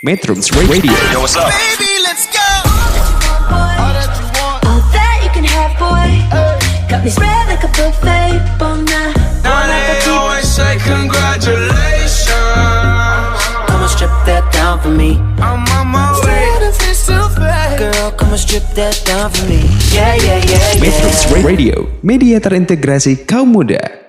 Metrums Radio. Yo, what's up? Baby, let's go. All that you want. All that you can have, boy. Got me spread like a buffet, bon night. Now they always say congratulations. Come on, strip that down for me. I'm on my way. Girl, come on, strip that down for me. Yeah, yeah, yeah, Metrums yeah. Radio, media terintegrasi kaum muda.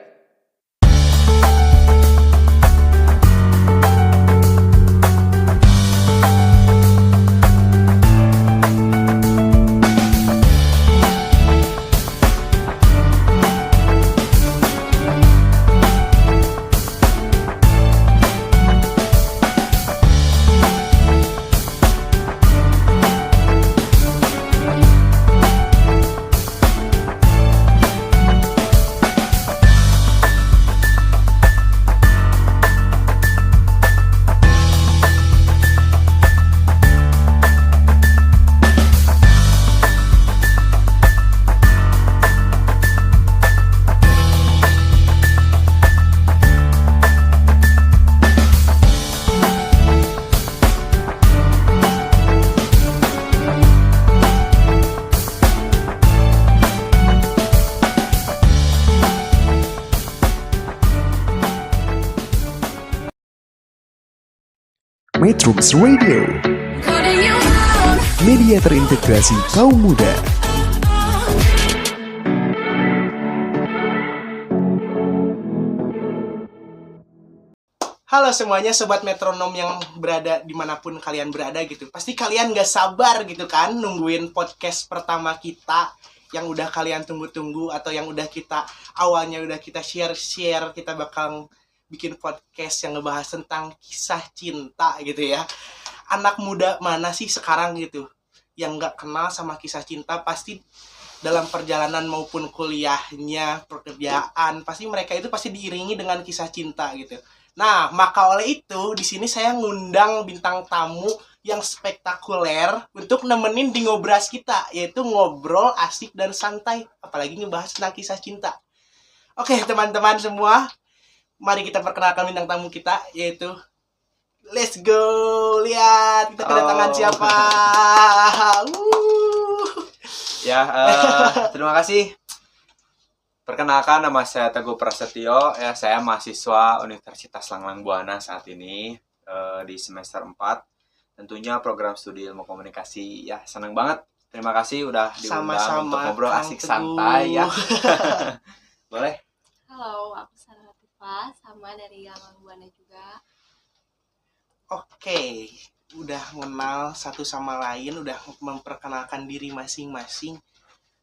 Metrums Radio, media terintegrasi kaum muda. Halo semuanya sobat metronom yang berada dimanapun kalian berada gitu. Pasti kalian gak sabar gitu kan nungguin podcast pertama kita yang udah kalian tunggu-tunggu atau yang udah kita awalnya udah kita share, kita bakal bikin podcast yang ngebahas tentang kisah cinta gitu ya. Anak muda mana sih sekarang gitu yang gak kenal sama kisah cinta? Pasti dalam perjalanan maupun kuliahnya, pekerjaan, pasti mereka itu pasti diiringi dengan kisah cinta gitu. Nah, maka oleh itu di sini saya ngundang bintang tamu yang spektakuler untuk nemenin di ngobras kita, yaitu ngobrol asik dan santai, apalagi ngebahas tentang kisah cinta. Oke, teman-teman semua, mari kita perkenalkan bintang tamu kita, yaitu let's go, lihat kita kedatangan siapa. Ya, terima kasih. Perkenalkan, nama saya Teguh Prasetyo. Ya, saya mahasiswa Universitas Langlang Buana saat ini di semester 4. Tentunya program studi ilmu komunikasi. Ya, senang banget. Terima kasih udah diundang Sama-sama, untuk ngobrol Kang asik Teguh. santai ya. Boleh? Halo, aku Sarah Latifah, sama dari Langlang Buana juga. Oke, udah kenal satu sama lain, udah memperkenalkan diri masing-masing.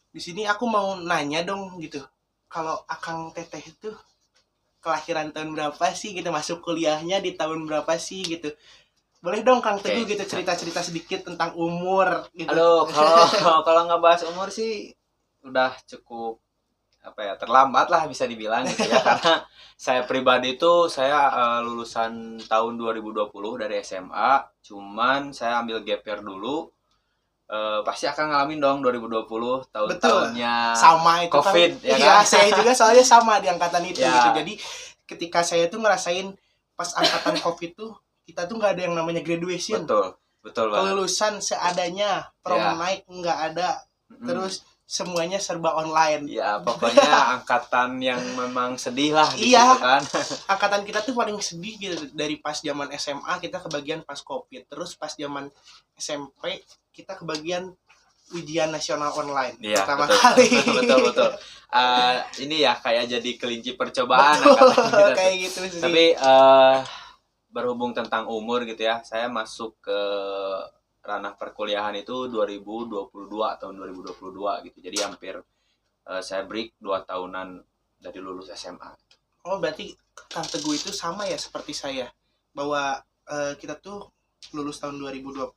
Di sini aku mau nanya dong gitu. Kalau Akang Teteh itu kelahiran tahun berapa sih gitu, masuk kuliahnya di tahun berapa sih gitu. Boleh dong Kang Teguh Oke. gitu cerita-cerita sedikit tentang umur gitu. Halo, kalau nggak bahas umur sih udah cukup terlambat lah bisa dibilang gitu ya. Karena saya pribadi itu saya lulusan tahun 2020 dari SMA, cuman saya ambil gap year dulu. Pasti akan ngalamin dong 2020 tahun-tahunnya Sama itu COVID kan. ya Iya, kan? saya juga soalnya sama di angkatan itu Ya. gitu. Jadi ketika saya tuh ngerasain pas angkatan COVID tuh kita tuh nggak ada yang namanya graduation. Betul banget. Kelulusan seadanya, prom Ya. night nggak ada. Mm-mm. Terus semuanya serba online. Ya pokoknya angkatan yang memang sedih lah di Iya. situ kan. Angkatan kita tuh paling sedih gitu dari pas zaman SMA kita kebagian pas COVID. Terus pas zaman SMP kita kebagian ujian nasional online Iya, pertama betul. kali. betul. Ini ya kayak jadi kelinci percobaan Betul, angkatan kita tuh. kayak gitu sih. Tapi berhubung tentang umur gitu ya, saya masuk ke ranah perkuliahan itu 2022 tahun 2022 gitu. Jadi hampir saya break 2 tahunan dari lulus SMA. Oh, berarti Kang Teguh itu sama ya seperti saya. Bahwa kita tuh lulus tahun 2020.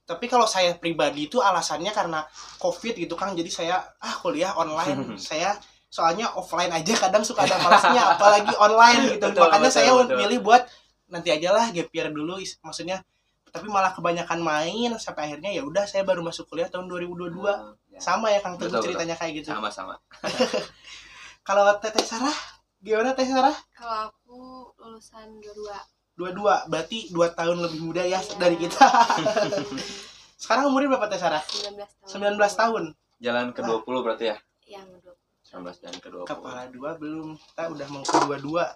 Tapi kalau saya pribadi itu alasannya karena COVID gitu Kang. Jadi saya kuliah online. Saya soalnya offline aja kadang suka ada malasnya, apalagi online gitu. Makanya saya milih buat nanti aja lah gap year dulu, maksudnya. Tapi malah kebanyakan main sampai akhirnya ya udah saya baru masuk kuliah tahun 2022. Ya. Sama ya Kang Teguh Betul. ceritanya kayak gitu. Sama-sama. Kalau Teteh Sarah, gimana Teteh Sarah? Kalau aku lulusan 22. 22, berarti 2 tahun lebih muda ya dari kita. Sekarang umurnya berapa Teh Sarah? 19 tahun. Jalan ke 20 berarti ya? Yang 19 dan ke 20. Kepala 2 belum, kita udah mau ke 22.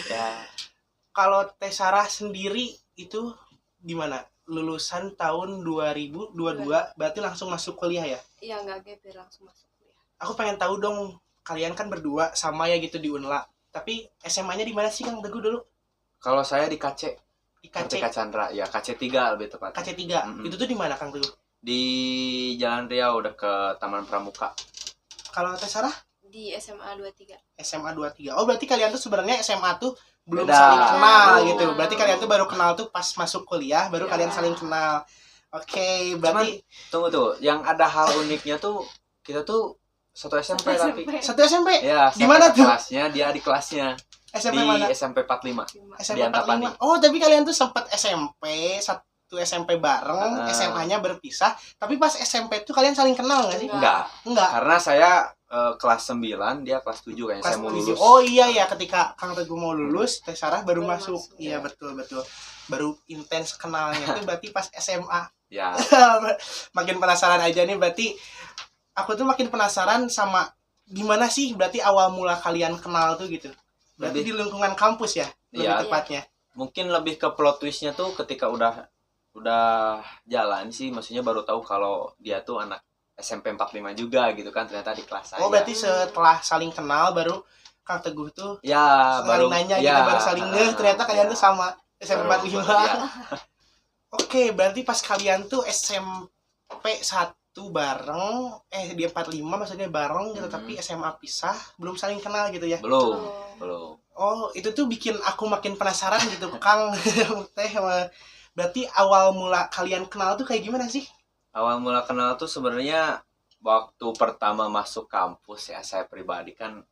Ya, Kalau Teh Sarah sendiri itu gimana? Lulusan tahun 2022, berarti langsung masuk kuliah ya? Iya nggak GP langsung masuk kuliah. Aku pengen tahu dong, kalian kan berdua sama ya gitu di Unla. Tapi SMA-nya di mana sih Kang Teguh dulu? kalau saya di KC, Di KC, Kartika Chandra, ya KC3 lebih tepat. KC3. Mm-mm. Itu tuh di mana Kang Teguh? Di Jalan Riau deket Taman Pramuka. Kalau Teh Sarah? Di SMA 23. SMA 23. Oh, berarti kalian tuh sebenarnya SMA tuh belum Beda. saling kenal Belum. gitu. Berarti kalian tuh baru kenal tuh pas masuk kuliah, baru Ya. kalian saling kenal. Oke, berarti Tunggu tuh, yang ada hal uniknya tuh kita tuh satu SMP tapi. satu SMP. Ya, Di mana tuh? Kelasnya, dia di kelasnya. SMP Di mana? SMP 45. SMP di Antapani. 45. Oh, tapi kalian tuh sempat SMP, satu SMP bareng, SMA-nya berpisah. Tapi pas SMP tuh kalian saling kenal nggak sih? Enggak, Enggak. karena saya kelas 9, dia kelas 7 kayaknya Kelas saya mau 7. lulus. Oh iya ya, ketika Kang Teguh mau lulus, Teh Sarah baru Baru masuk. masuk, Iya, ya. betul. Baru intens kenalnya tuh berarti pas SMA. Ya, Makin penasaran aja nih, berarti aku tuh makin penasaran sama gimana sih berarti awal mula kalian kenal tuh gitu. Berarti di lingkungan kampus ya, lebih Iya. tepatnya. mungkin lebih ke plot twistnya tuh ketika udah jalan sih, maksudnya baru tahu kalau dia tuh anak SMP 45 juga gitu kan, ternyata di kelas saya. Oh, berarti setelah saling kenal baru Kang Teguh tuh ya saling nanya gitu, baru saling ngeh ternyata kalian tuh sama SMP 45. Ya. Oke, berarti pas kalian tuh SMP 1 bareng, dia 45 maksudnya bareng gitu, tapi SMA pisah, belum saling kenal gitu ya. belum. Oh, itu tuh bikin aku makin penasaran gitu, Kang. Teh, berarti awal mula kalian kenal tuh kayak gimana sih? Awal mula kenal tuh sebenarnya waktu pertama masuk kampus ya, saya pribadi kan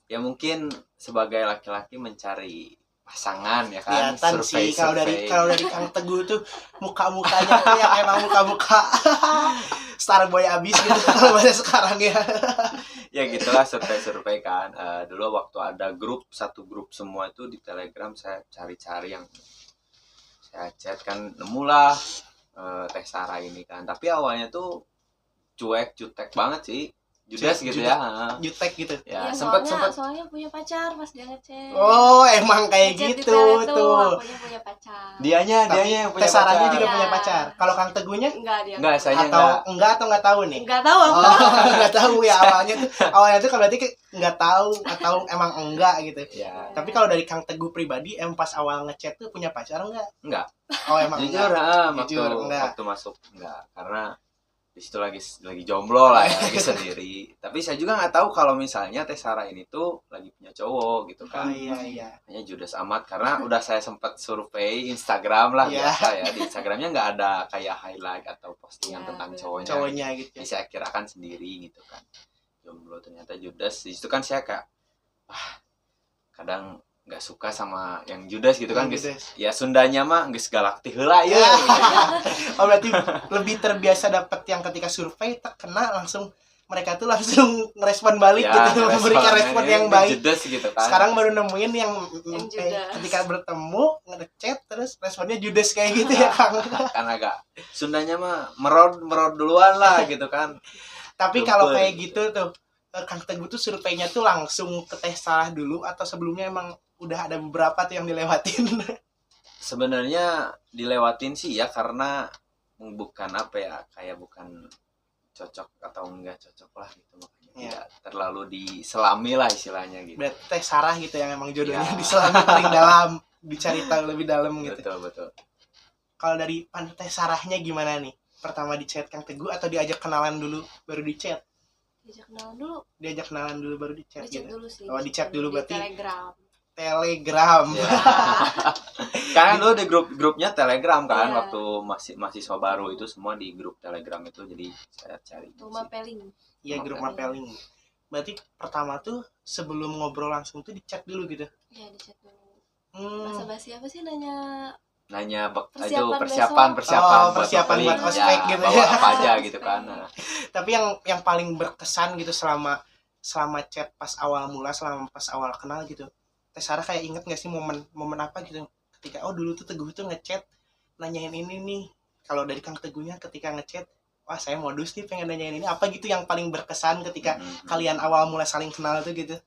ya mungkin sebagai laki-laki mencari pasangan ya kan, Kelihatan sih kalau dari Kang Teguh tuh muka-mukanya tuh yang emang muka-muka Starboy abis gitu kalau bahasa sekarang ya. ya gitulah, survei kan. Dulu waktu ada satu grup semua itu di Telegram, saya cari-cari yang saya chat kan, nemulah Teh Sarah ini kan, tapi awalnya tuh jutek banget sih, judes gitu ya. Jutek gitu. Ya, Iya, sempet soalnya punya pacar pas dia ngechat. Oh, emang kayak Ngechat di gitu tele tuh. Akunya punya pacar. dianya Tapi yang punya Teh Sarahnya pacar. juga Iya. punya pacar. Kalau Kang Teguhnya Enggak dia. Enggak, saya atau nggak tahu nih? Enggak tahu aku. Oh, nggak tahu ya awalnya tuh kalau berarti nggak tahu atau emang enggak gitu. Ya, Tapi kalau dari Kang Teguh pribadi, pas awal ngechat tuh punya pacar enggak? enggak. Oh, emang Jujur, enggak. Jujur, waktu enggak. masuk enggak, karena di situ lagi jomblo lah ya, lagi sendiri. Tapi saya juga nggak tahu kalau misalnya Teh Sarah ini tuh lagi punya cowok gitu Oh kan. iya. Hanya judes amat karena udah saya sempat survei Instagram lah, Iya. biasa ya. Di Instagramnya nggak ada kayak highlight atau postingan Iya, tentang bener. cowoknya. Cowoknya gitu. Jadi saya kirakan sendiri gitu kan. Jomblo, ternyata judes. Di situ kan saya kayak kadang nggak suka sama yang judes gitu kan, Yang guys. judes. Ya Sundanya mah geus galak ti heula ya. Oh, berarti lebih terbiasa dapat yang ketika survei kena langsung mereka tuh langsung ngerespon balik gitu, memberikan respon yang baik. Judes gitu kan. Sekarang baru nemuin yang judes. ketika bertemu ngechat terus responnya judes kayak gitu ya, Kang. Kan agak Sundanya mah merod duluan lah gitu kan. Tapi kalau Lumpur. kayak gitu tuh Kang Teguh tuh surveinya tuh langsung ke Teh Sarah dulu atau sebelumnya emang udah ada beberapa tuh yang dilewatin? Sebenarnya dilewatin sih ya, karena bukan apa ya, kayak bukan cocok atau enggak cocok lah gitu, makanya Ya. tidak terlalu diselami lah istilahnya gitu. Berarti Teh Sarah gitu yang emang jodohnya Ya. diselami paling dalam, dicari tahu lebih dalam gitu. Betul. Kalau dari Teh Sarahnya gimana nih? Pertama di chat Kang Teguh atau diajak kenalan dulu baru di chat? Diajak kenalan dulu. Diajak kenalan dulu baru di chat Di chat gitu. dulu sih. Oh, di chat dulu Di berarti. Telegram. Telegram. Ya. Karena dulu di grupnya Telegram kan, Iya. waktu mahasiswa baru itu semua di grup Telegram itu, jadi saya cari. Tuh mapeling. Iya, grup mapeling. Berarti pertama tuh sebelum ngobrol langsung tuh di chat dulu gitu. Ya di chat dulu. Hmm. Basa-basi apa sih nanya? Nanya Persiapan persiapan Oh, persiapan buat opening, ospek gitu bawa ya. apa aja gitu kan. Nah, Tapi yang paling berkesan gitu selama chat pas awal kenal gitu. Teh Sarah kayak inget nggak sih momen apa gitu ketika dulu tuh Teguh tuh ngechat nanyain ini nih. Kalau dari Kang Teguhnya ketika ngechat, wah saya modus nih pengen nanyain ini, apa gitu yang paling berkesan ketika kalian awal mulai saling kenal tuh gitu?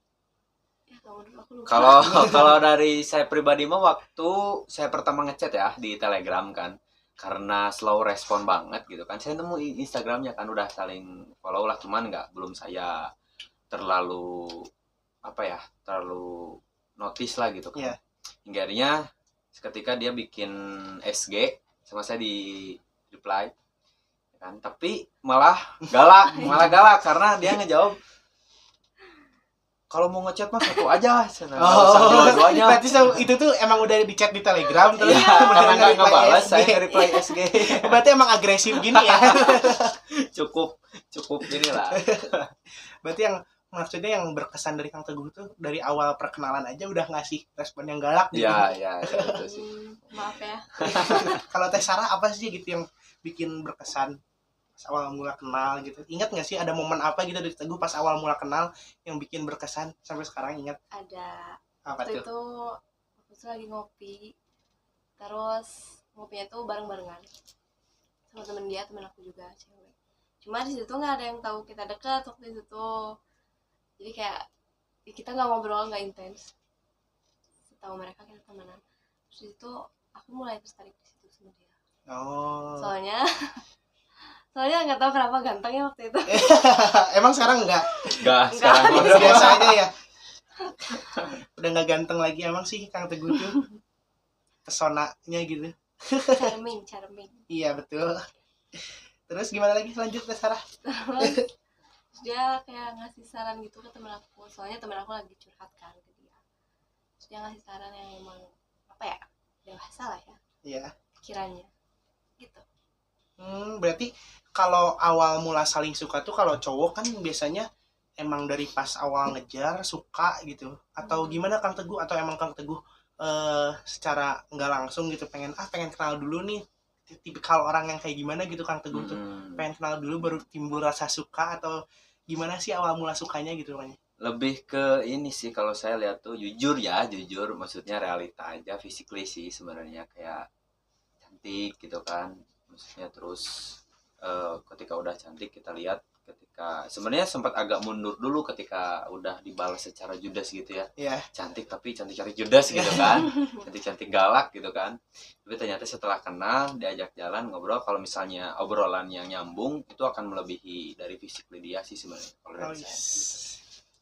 Ya kamu dulu, aku lupa. Kalau dari saya pribadi mah waktu saya pertama ngechat ya di Telegram kan, karena slow respon banget gitu kan, saya nemu Instagramnya kan, udah saling follow lah, cuman belum saya terlalu notice lah gitu kan. Iya. Hingga akhirnya ketika dia bikin SG sama saya di reply kan, tapi malah galak karena dia ngejawab kalau mau ngechat mah satu aja, dua-duanya. Berarti itu tuh emang udah di chat di Telegram terus karena nggak ngebalas SG. saya nge-reply SG. Berarti emang agresif gini ya. cukup inilah. Berarti yang maksudnya yang berkesan dari Kang Teguh tuh dari awal perkenalan aja udah ngasih respon yang galak gitu. Ya itu sih. Maaf ya. Kalau Teh Sarah apa sih gitu yang bikin berkesan pas awal mula kenal gitu? Ingat nggak sih ada momen apa gitu dari Teguh pas awal mula kenal yang bikin berkesan sampai sekarang ingat? Ada. Apa Waktu tuh? itu aku tuh lagi ngopi. Terus ngopinya tuh bareng-barengan sama temen aku juga cewek. Cuma di situ nggak ada yang tahu kita dekat waktu itu tuh. Jadi kayak kita nggak ngobrol, nggak intens. Setahu mereka kita temenan. Terus itu aku mulai tertarik di situ sama dia. Oh. Soalnya nggak tahu kenapa ganteng ya waktu itu. Emang sekarang enggak? Sekarang Udah biasa aja ya. Udah nggak ganteng lagi emang sih Kang Teguh tuh. Pesonanya gitu. Charming. Iya betul. Terus gimana lagi lanjut Teh Sarah? Terus dia kayak ngasih saran gitu ke temen aku, soalnya temen aku lagi curhat kan ke dia. Terus dia ngasih saran yang emang dewasa lah ya Iya. pikirannya gitu. Berarti kalau awal mula saling suka tuh kalau cowok kan biasanya emang dari pas awal ngejar suka gitu, atau gimana Kang Teguh? Atau emang Kang Teguh secara nggak langsung gitu pengen kenal dulu nih, tipikal orang yang kayak gimana gitu Kang Teguh tuh pengen kenal dulu baru timbul rasa suka, atau gimana sih awal mula sukanya gitu kan? Lebih ke ini sih kalau saya lihat tuh jujur maksudnya realita aja, physically sih sebenarnya, kayak cantik gitu kan maksudnya. Terus ketika udah cantik kita lihat, ketika sebenarnya sempat agak mundur dulu ketika udah dibalas secara judes gitu ya. Iya. Cantik tapi cantik judes gitu kan. Cantik galak gitu kan. Tapi ternyata setelah kenal, diajak jalan, ngobrol, kalau misalnya obrolan yang nyambung itu akan melebihi dari physically dia sih sebenarnya kalau dari saya.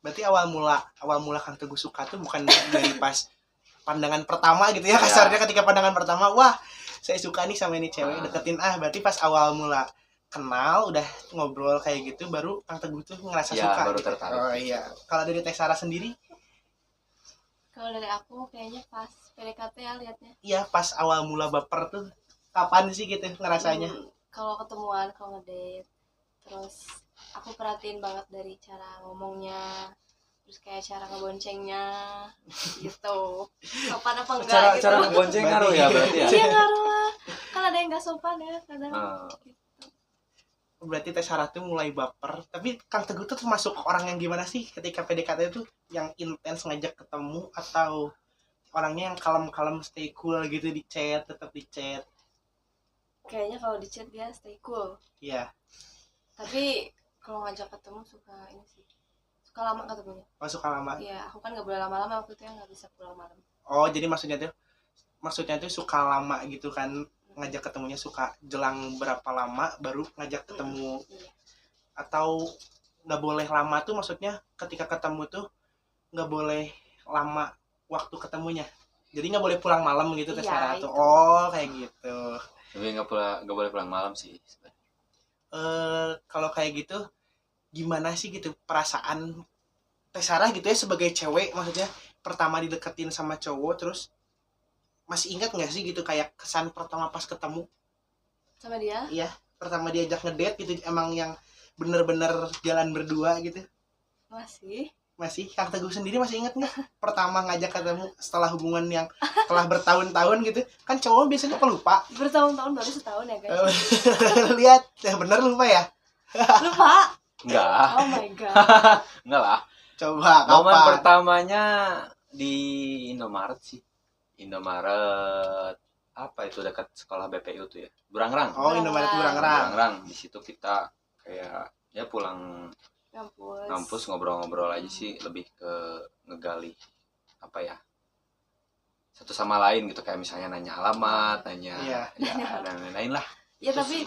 Berarti awal mula Kang Teguh suka tuh bukan dari pas pandangan pertama gitu ya, kasarnya ketika pandangan pertama wah saya suka nih sama ini cewek, deketin. Berarti pas awal mula kenal udah ngobrol kayak gitu baru Kang Teguh tuh ngerasa suka baru gitu. tertarik. Oh iya. Kalau dari Teh Sarah sendiri? Kalau dari aku kayaknya pas PDKT ya liatnya. Iya, pas awal mula baper tuh kapan sih gitu ngerasanya? Kalau ketemuan, kalau ngedate, terus aku perhatiin banget dari cara ngomongnya, terus kayak cara ngeboncengnya gitu, sopan apa enggak gitu. Cara ngebonceng ngaruh ya berarti ya. Iya ngaruh lah, kan ada yang nggak sopan ya kadang. Gitu. Berarti Teh Sarah tuh mulai baper. Tapi Kang Teguh tuh termasuk orang yang gimana sih ketika PDKT itu, yang intens ngajak ketemu atau orangnya yang kalem-kalem stay cool gitu di chat, tetap di chat? Kayaknya kalau di chat dia stay cool. Iya. Tapi kalau ngajak ketemu suka ini sih, suka lama ketemunya. Oh, suka lama. Iya, aku kan nggak boleh lama-lama waktu itu ya, nggak bisa pulang malam. Oh, jadi maksudnya tuh suka lama gitu kan, ngajak ketemunya suka jelang berapa lama baru ngajak ketemu. Iya. Atau nggak boleh lama tuh maksudnya ketika ketemu tuh nggak boleh lama waktu ketemunya. Jadi nggak boleh pulang malam gitu Teh Iya, Sarah tuh. itu. Oh, kayak gitu. Tapi nggak boleh pulang malam sih sebenarnya. Kalau kayak gitu gimana sih gitu perasaan Teh Sarah gitu ya sebagai cewek, maksudnya pertama dideketin sama cowok, terus masih ingat nggak sih gitu kayak kesan pertama pas ketemu? Sama dia? Iya, pertama diajak ngedate gitu, emang yang bener-bener jalan berdua gitu. Masih Kang Teguh sendiri masih ingat nggak pertama ngajak ketemu setelah hubungan yang telah bertahun-tahun gitu? Kan cowok biasanya pelupa. Bertahun-tahun baru setahun ya guys. Lihat, ya bener lupa ya. Lupa. Enggak. Oh my god. Enggak lah. Coba Momen kapan? pertamanya di Indomaret sih. Indomaret apa itu dekat sekolah BPU tuh ya? Burangrang. Oh, Indomaret Burangrang. Burangrang. Di situ kita kayak ya pulang Kampus. kampus ngobrol-ngobrol aja sih, lebih ke ngegali apa ya? Satu sama lain gitu, kayak misalnya nanya alamat, nanya Iya. ya dan lain-lain lah. Ya tapi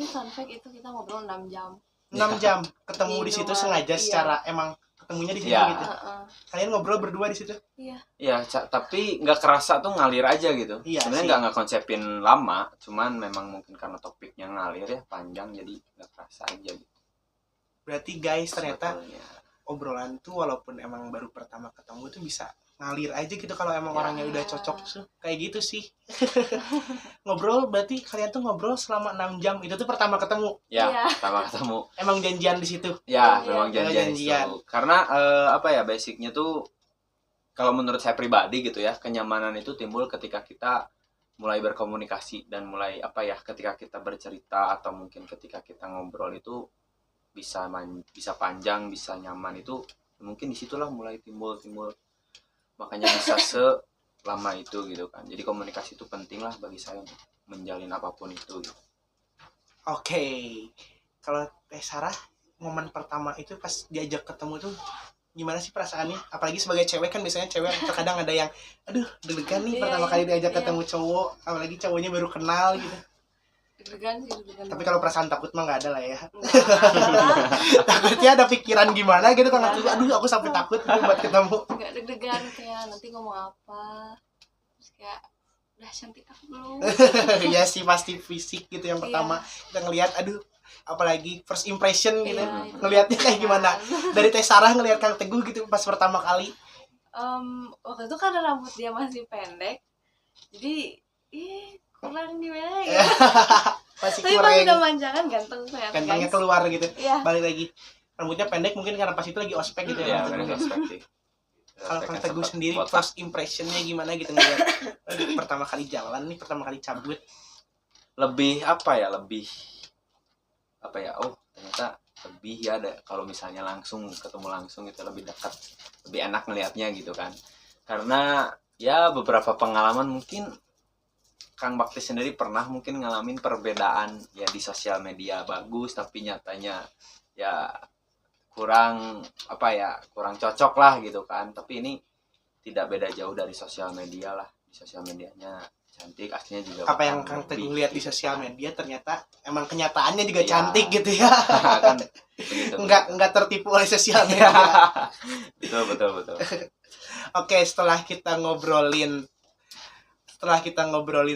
fun fact itu kita ngobrol 6 jam. 6 jam ketemu Di di situ Indomaret, sengaja iya. secara emang ketemunya di situ Iya. gitu. Heeh. Kalian ngobrol berdua di situ. Iya. Iya, tapi nggak kerasa tuh ngalir aja gitu. Iya Sebenarnya sih. nggak konsepin lama, cuman memang mungkin karena topiknya ngalir ya panjang, jadi nggak kerasa aja gitu. Berarti guys ternyata Sebetulnya. obrolan tuh walaupun emang baru pertama ketemu tuh bisa ngalir aja gitu kalau emang Ya. orangnya udah cocok tuh. Kayak gitu sih. Ngobrol berarti kalian tuh ngobrol selama 6 jam. Itu tuh pertama ketemu. Ya, Iya. pertama ketemu. Emang janjian di situ. Ya, Iya, memang janjian janjian. itu. Karena apa ya, basicnya tuh kalau menurut saya pribadi gitu ya, kenyamanan itu timbul ketika kita mulai berkomunikasi dan mulai apa ya, ketika kita bercerita atau mungkin ketika kita ngobrol itu bisa panjang, bisa nyaman, itu mungkin disitulah mulai timbul makanya bisa selama itu gitu kan. Jadi komunikasi itu penting lah bagi saya untuk menjalin apapun itu gitu. Oke. Kalau Teh Sarah momen pertama itu pas diajak ketemu tuh gimana sih perasaannya? Apalagi sebagai cewek kan biasanya cewek terkadang ada yang aduh deg-degan nih Iya, pertama kali diajak iya. ketemu cowok, apalagi cowoknya baru kenal gitu. Deg-degan sih, deg-degan. Tapi kalau perasaan takut mah nggak ada lah ya. Enggak. Takutnya ada pikiran gimana gitu kan, aduh aku sampai takut gitu buat ketemu. Enggak deg-degan kayak nanti ngomong apa. Terus kayak udah cantik aku belum? Ya sih pasti fisik gitu yang pertama kita ngelihat, aduh apalagi first impression gitu. Iya, itu. Ngelihatnya kayak gimana? Dari Teh Sarah ngelihat Kang Teguh gitu pas pertama kali. Waktu itu karena rambut dia masih pendek, jadi kurang gimana ya. Masih Tapi pas udah kurang, manjangan ganteng ternyata, gantengnya guys. keluar gitu. Iya. Balik lagi, rambutnya pendek mungkin karena pas itu lagi ospek gitu Ya, ya. benar perspektif. Kalau Kang Teguh Sempat sendiri botak. first impressionnya gimana gitu ngeliat pertama kali jalan nih, pertama kali cabut. lebih apa ya, oh ternyata lebih ya ada, kalau misalnya langsung ketemu langsung itu lebih dekat, lebih enak ngelihatnya gitu kan. Karena ya beberapa pengalaman mungkin Kang Bakti sendiri pernah mungkin ngalamin perbedaan ya, di sosial media bagus tapi nyatanya ya kurang apa ya, kurang cocok lah gitu kan. Tapi ini tidak beda jauh dari sosial media lah. Di sosial medianya cantik, aslinya juga Apa yang bahkan Kang Teguh lebih lihat di gitu. sosial media ternyata emang kenyataannya juga Iya. cantik gitu ya. Kan begitu. Nggak tertipu oleh sosial media. betul. Oke, setelah kita ngobrolin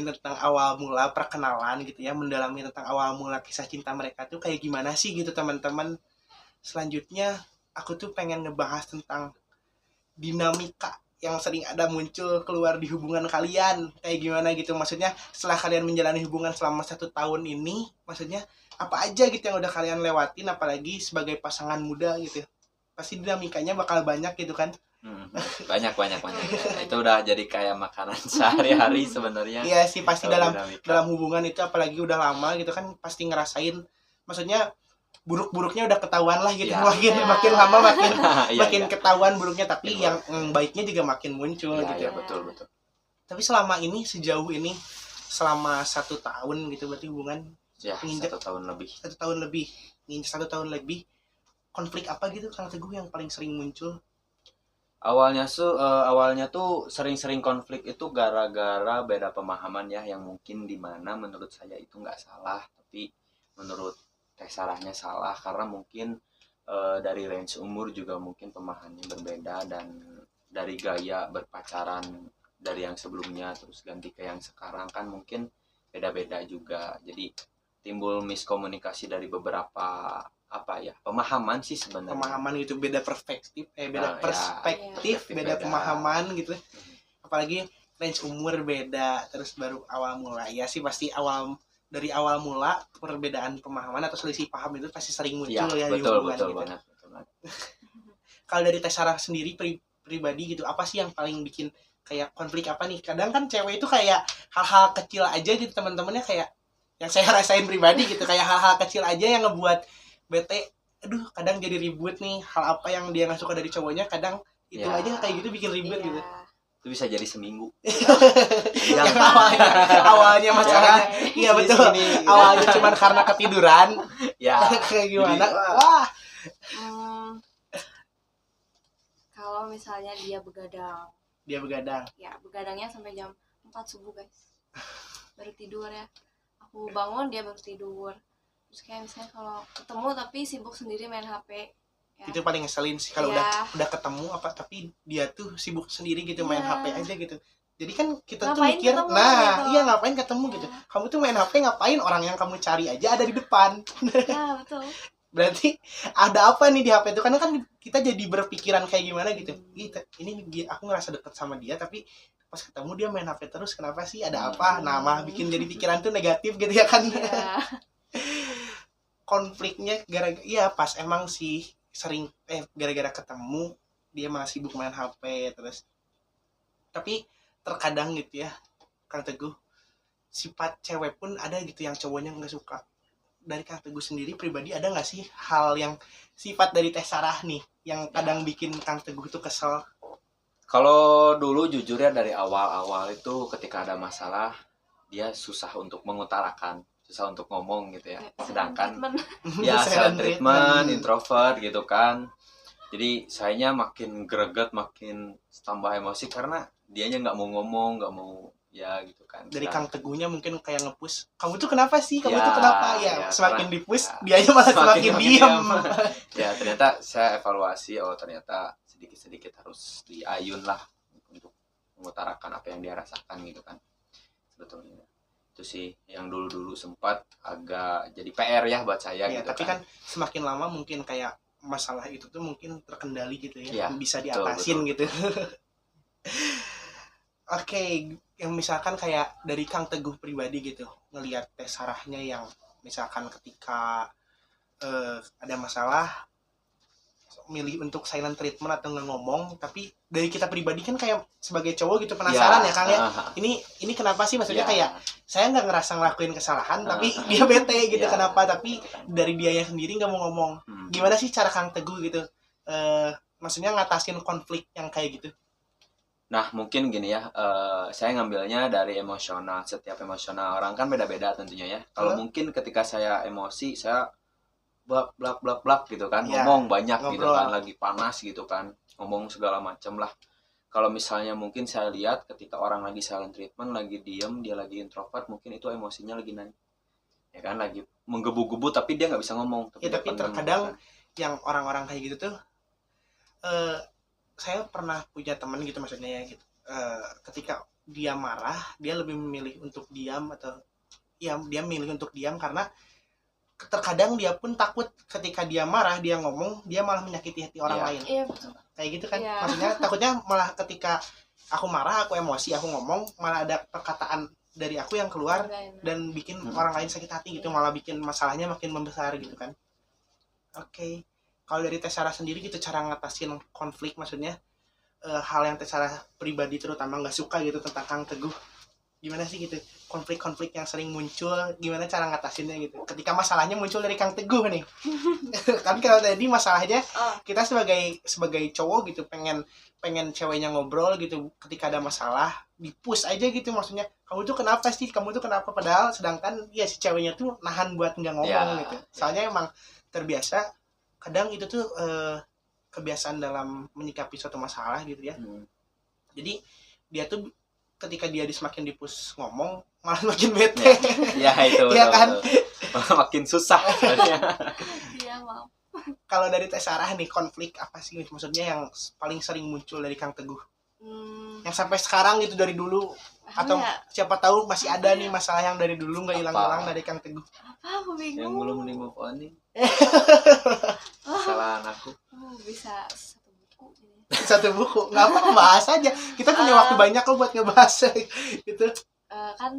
tentang awal mula perkenalan gitu ya, mendalami tentang awal mula kisah cinta mereka tuh kayak gimana sih gitu teman-teman. Selanjutnya aku tuh pengen ngebahas tentang dinamika yang sering ada muncul keluar di hubungan kalian kayak gimana gitu. Maksudnya setelah kalian menjalani hubungan selama 1 tahun ini, maksudnya apa aja gitu yang udah kalian lewatin, apalagi sebagai pasangan muda gitu. Pasti dinamikanya bakal banyak gitu kan. Banyak itu udah jadi kayak makanan sehari-hari sebenarnya. Iya sih, pasti Kalau dalam dinamika. hubungan itu apalagi udah lama gitu kan pasti ngerasain, maksudnya buruk-buruknya udah ketahuan lah gitu. Iya. Makin lama makin Iya, makin iya. ketahuan buruknya, tapi Iya. yang baiknya juga makin muncul Iya, gitu. iya, betul. Tapi selama ini, sejauh ini, selama 1 tahun gitu berarti hubungan Ya, Menginjak- 1 tahun lebih. 1 tahun lebih, nginjak 1 tahun lebih, konflik apa gitu Kang Teguh yang paling sering muncul? Awalnya tuh sering-sering konflik itu gara-gara beda pemahaman ya, yang mungkin dimana menurut saya itu nggak salah, tapi menurut Teh Sarahnya salah karena mungkin dari range umur juga mungkin pemahamannya berbeda, dan dari gaya berpacaran dari yang sebelumnya terus ganti ke yang sekarang kan mungkin beda-beda juga. Jadi timbul miskomunikasi dari beberapa apa ya, pemahaman sih sebenarnya. Pemahaman gitu, beda perspektif, beda Ya, perspektif, perspektif beda beda. pemahaman gitu. Apalagi range umur beda, terus baru awal mula. Ya sih pasti dari awal mula perbedaan pemahaman atau selisih paham itu pasti sering muncul Ya, di betul hubungan gitu. banget. Kalau dari Teh Sarah sendiri pribadi gitu, apa sih yang paling bikin kayak konflik apa nih? Kadang kan cewek itu kayak hal-hal kecil aja gitu, teman-temannya kayak yang saya rasain pribadi gitu, kayak hal-hal kecil aja yang ngebuat bete. Aduh, kadang jadi ribut nih, hal apa yang dia nggak suka dari cowoknya kadang itu Ya. aja kayak gitu bikin ribet gitu. Iya. Itu bisa jadi seminggu. Yang Yang awalnya masalahnya iya Sini, betul sini. awalnya cuman karena ketiduran ya kayak gimana Jadi, wah Hmm, kalau misalnya dia begadang, dia begadang ya begadangnya sampai jam 4 subuh guys, baru tidur ya. Aku bangun dia baru tidur. Terus kayak misalnya kalau ketemu tapi sibuk sendiri main HP. Ya. itu paling ngeselin sih kalau Iya. udah ketemu apa tapi dia tuh sibuk sendiri gitu main Iya. HP aja gitu. Jadi kan kita tuh Ngapain mikir, ketemu nah gitu. iya ngapain ketemu gitu. Iya. Kamu tuh main HP ngapain? Orang yang kamu cari aja ada di depan. Ya betul. Berarti ada apa nih di HP itu? Karena kan kita jadi berpikiran kayak gimana gitu. Ini aku ngerasa deket sama dia tapi pas ketemu dia main HP terus. Kenapa sih? Ada apa? Nah, malah bikin jadi pikiran tuh negatif gitu ya kan. Iya. Konfliknya gara-gara iya pas emang sih sering gara-gara ketemu dia malah sibuk main HP terus. Tapi terkadang gitu ya Kang Teguh, sifat cewek pun ada gitu yang cowoknya nggak suka. Dari Kang Teguh sendiri pribadi ada nggak sih hal yang sifat dari Teh Sarah nih yang kadang bikin Kang Teguh tuh kesel? kalau dulu jujur ya dari awal-awal itu ketika ada masalah dia susah untuk mengutarakan, susah untuk ngomong gitu ya. Sedangkan ya silent treatment, introvert gitu kan. Jadi sayanya makin greget, makin tambah emosi karena dianya nggak mau ngomong, nggak mau ya gitu kan. Dari Dan Kang Teguhnya mungkin kayak nge-push, kamu tuh kenapa sih? Kamu Ya, tuh kenapa? Ya, ya, semakin karena- di-push, ya, dianya malah semakin diam. ya ternyata saya evaluasi, oh ternyata sedikit-sedikit harus diayun lah untuk mengutarakan apa yang dia rasakan gitu kan. Sebetulnya itu sih yang dulu-dulu sempat agak jadi PR ya buat saya Ya, gitu tapi kan semakin lama mungkin kayak masalah itu tuh mungkin terkendali gitu ya, Ya, bisa betul, diatasin betul. gitu. Oke, yang misalkan kayak dari Kang Teguh pribadi gitu, ngelihat Teh Sarahnya yang misalkan ketika ada masalah milih untuk silent treatment atau nggak ngomong, tapi dari kita pribadi kan kayak sebagai cowok gitu penasaran ya Kang ya. Ini kenapa sih maksudnya Ya. kayak saya nggak ngerasa ngelakuin kesalahan tapi dia bete gitu Ya. kenapa, tapi dari dianya sendiri nggak mau ngomong. Gimana sih cara Kang Teguh gitu maksudnya ngatasin konflik yang kayak gitu? Nah mungkin gini ya, saya ngambilnya dari emosional. Setiap emosional orang kan beda-beda tentunya ya. Kalau mungkin ketika saya emosi, saya blak gitu kan, Ya, ngomong banyak gitu ngobrol. kan, lagi panas gitu kan, ngomong segala macam lah. Kalau misalnya mungkin saya lihat ketika orang lagi silent treatment, lagi diem, dia lagi introvert, mungkin itu emosinya lagi naik, ya kan, lagi menggebu-gebu tapi dia nggak bisa ngomong. Ya, dia tapi pendem, terkadang kan. yang orang-orang kayak gitu tuh saya pernah punya teman gitu maksudnya ya gitu. Ketika dia marah, dia lebih memilih untuk diam atau ya dia memilih untuk diam karena terkadang dia pun takut ketika dia marah, dia ngomong, dia malah menyakiti hati orang Iya. lain. Iya betul. Kayak gitu kan. Iya. Maksudnya takutnya malah ketika aku marah, aku emosi, aku ngomong, malah ada perkataan dari aku yang keluar Nggak enak. dan bikin orang lain sakit hati gitu, malah bikin masalahnya makin membesar gitu kan. Oke. Kalau dari Teh Sarah sendiri gitu cara ngatasin konflik, maksudnya hal yang Teh Sarah pribadi terutama nggak suka gitu tentang Kang Teguh, gimana sih gitu konflik-konflik yang sering muncul, gimana cara ngatasinnya gitu ketika masalahnya muncul dari Kang Teguh nih. Kan kalau tadi masalahnya Oh. kita sebagai cowok gitu pengen ceweknya ngobrol gitu, ketika ada masalah di-push aja gitu, maksudnya kamu tuh kenapa sih, kamu tuh kenapa, padahal sedangkan ya si ceweknya tuh nahan buat nggak ngomong Ya, gitu, soalnya emang terbiasa, kadang itu tuh kebiasaan dalam menyikapi suatu masalah gitu ya. Jadi dia tuh ketika dia semakin di-push ngomong malah makin bete. Ya itu Iya betul, kan? betul. Makin susah sebenarnya. Iya maaf. Kalau dari Teh Sarah nih, konflik apa sih maksudnya yang paling sering muncul dari Kang Teguh? Yang sampai sekarang gitu, dari dulu, atau ya? siapa tahu masih ada nih masalah yang dari dulu nggak hilang-hilang dari Kang Teguh. Apa aku bingung. Yang belum di move on nih. Kesalahan aku. Bisa satu buku ini. Satu buku nggak apa-apa, bahas aja, kita punya waktu banyak kok buat ngebahas gitu. Kan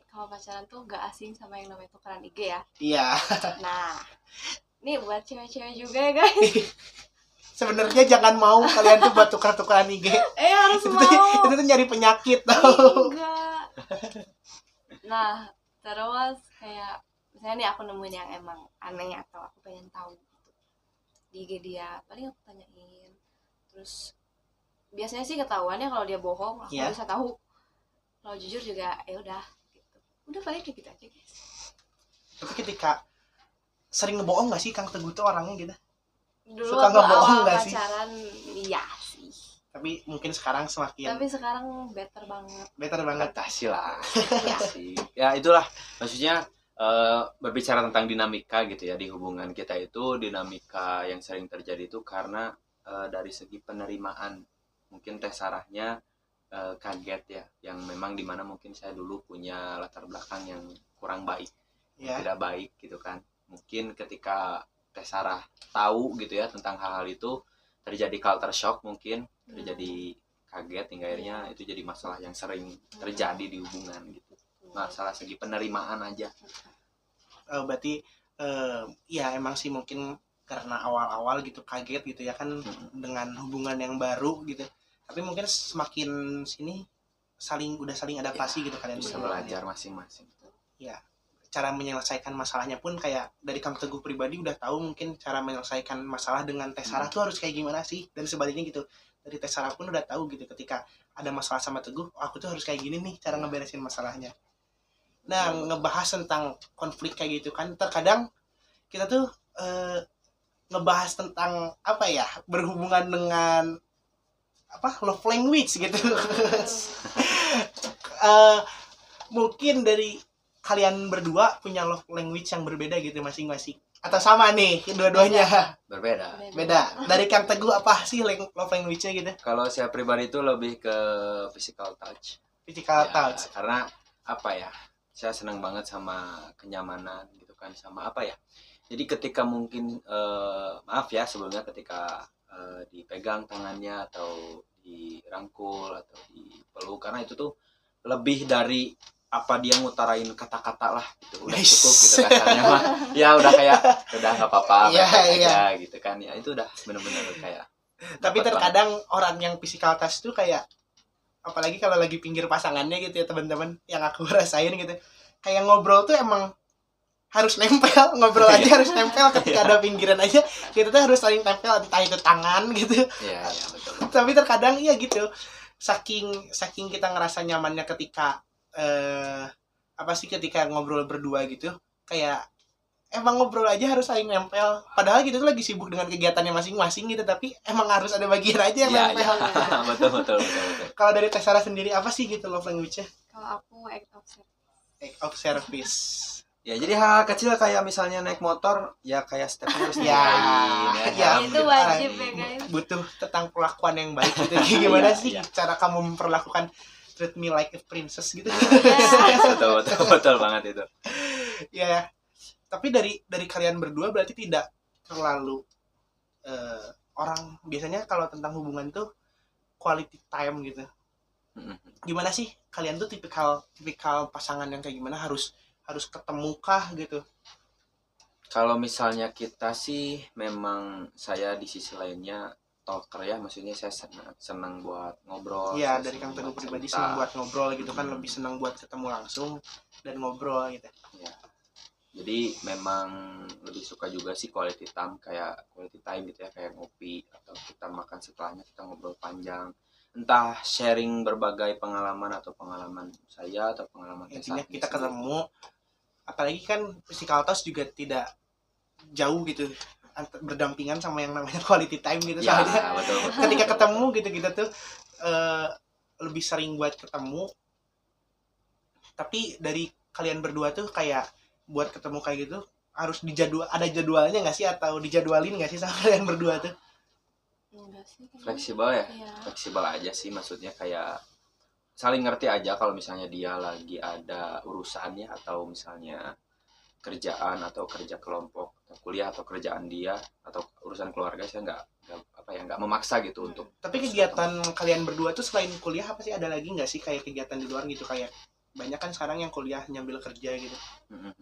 kalau pacaran tuh gak asing sama yang namanya tukeran IG ya. Iya. Nah, ini buat cewek-cewek juga ya guys. Sebenarnya jangan mau kalian tuh buat tukar-tukaran IG. Harus itu mau. tuh nyari penyakit Ih, tau. enggak. Nah, terus kayak misalnya nih aku nemuin yang emang aneh atau aku pengen tahu gitu di IG dia, paling aku tanyain. Terus biasanya sih ketahuannya kalau dia bohong, aku Iya. bisa tahu. Kalau jujur juga ya udah gitu. Udah paling kayak gitu aja guys. Tapi ketika sering ngebohong nggak sih Kang Teguh tuh orangnya gitu? Dulu Suka waktu ngebohong awal nggak sih? pacaran iya sih. Tapi mungkin sekarang semakin Tapi sekarang better banget. better banget. Adaptasi lah. Iya. Adaptasi. Ya itulah maksudnya berbicara tentang dinamika gitu ya di hubungan kita itu, dinamika yang sering terjadi itu karena dari segi penerimaan. Mungkin Teh Sarahnya kaget ya, yang memang dimana mungkin saya dulu punya latar belakang yang kurang baik, Ya. tidak baik gitu kan. Mungkin ketika Teh Sarah tahu gitu ya tentang hal-hal itu, terjadi culture shock, mungkin terjadi kaget hingga akhirnya itu jadi masalah yang sering terjadi di hubungan gitu. Masalah segi penerimaan aja. Berarti ya emang sih mungkin karena awal-awal gitu kaget gitu ya kan dengan hubungan yang baru gitu. Tapi mungkin semakin sini udah saling adaptasi gitu kalian Bisa berdua. belajar masing-masing. Ya. Cara menyelesaikan masalahnya pun kayak dari Kang Teguh pribadi udah tahu mungkin cara menyelesaikan masalah dengan Teh Sarah tuh harus kayak gimana sih, dan sebaliknya gitu. Dari Teh Sarah pun udah tahu gitu ketika ada masalah sama Teguh, aku tuh harus kayak gini nih cara ngeberesin masalahnya. Nah, ngebahas tentang konflik kayak gitu kan, terkadang kita tuh ngebahas tentang apa ya, berhubungan dengan apa, love language gitu. Mungkin dari kalian berdua punya love language yang berbeda gitu masing-masing, atau sama nih dua-duanya? Berbeda. Beda. Dari Kang Teguh apa sih love language-nya gitu? Kalau saya pribadi itu lebih ke physical touch. Physical Ya, touch. karena apa ya? Saya senang banget sama kenyamanan gitu kan, sama apa ya? Jadi ketika mungkin maaf ya sebelumnya, ketika dipegang tangannya atau dirangkul atau dipeluk, karena itu tuh lebih dari apa dia ngutarain kata-kata lah gitu, udah cukup gitu kasarnya mah. Ya udah kayak udah nggak apa-apa, Iya, baik-baik iya. aja gitu kan ya, itu udah bener-bener kayak Tapi dapat terkadang orang yang physical touch tuh kayak, apalagi kalau lagi pinggir pasangannya gitu ya teman-teman, yang aku rasain gitu, kayak ngobrol tuh emang harus nempel, ngobrol aja harus nempel, ketika ada pinggiran aja kita tuh harus saling tempel, entah itu tangan gitu. ya betul. Tapi terkadang iya gitu, saking kita ngerasa nyamannya ketika apa sih, ketika ngobrol berdua gitu, kayak emang ngobrol aja harus saling nempel, padahal gitu tuh lagi sibuk dengan kegiatannya masing-masing gitu, tapi emang harus ada bagian aja yang Ya, nempel. betul. Kalau dari Teh Sarah sendiri apa sih gitu love language-nya? Kalau aku act of service. Act of service. Ya jadi hal kecil kayak misalnya naik motor, ya kayak stepnya harus Ya, dinaikin, ya. Itu wajib ya guys. Butuh tentang perlakuan yang baik gitu. Gimana Iya, sih iya. cara kamu memperlakukan, treat me like a princess gitu? betul banget itu. Ya. Tapi dari kalian berdua berarti tidak terlalu orang biasanya kalau tentang hubungan tuh quality time gitu. Gimana sih kalian tuh tipikal pasangan yang kayak gimana, harus ketemu kah gitu? Kalau misalnya kita sih memang, saya di sisi lainnya talker ya, maksudnya saya senang buat ngobrol. Iya, saya dari Kang senang Teguh buat pribadi cerita. senang buat ngobrol gitu kan, lebih senang buat ketemu langsung dan ngobrol gitu. Ya. Jadi memang lebih suka juga sih quality time gitu ya, kayak ngopi atau kita makan setelahnya kita ngobrol panjang. Entah sharing berbagai pengalaman atau pengalaman saya atau pengalaman Intinya Tessa kita sendiri. ketemu, apalagi kan physical touch juga tidak jauh gitu berdampingan sama yang namanya quality time gitu. Ya, Soalnya betul. ketika ketemu gitu kita tuh lebih sering buat ketemu. Tapi dari kalian berdua tuh kayak buat ketemu kayak gitu harus ada jadwalnya nggak sih, atau dijadwalin nggak sih sama kalian berdua tuh? Enggak sih. kayaknya. Fleksibel ya? Iya. Fleksibel aja sih, maksudnya kayak saling ngerti aja kalau misalnya dia lagi ada urusannya, atau misalnya kerjaan atau kerja kelompok atau kuliah atau kerjaan dia atau urusan keluarga, saya nggak memaksa gitu untuk. Tapi kegiatan kalian berdua tuh selain kuliah apa sih, ada lagi nggak sih kayak kegiatan di luar gitu, kayak banyak kan sekarang yang kuliah nyambil kerja gitu.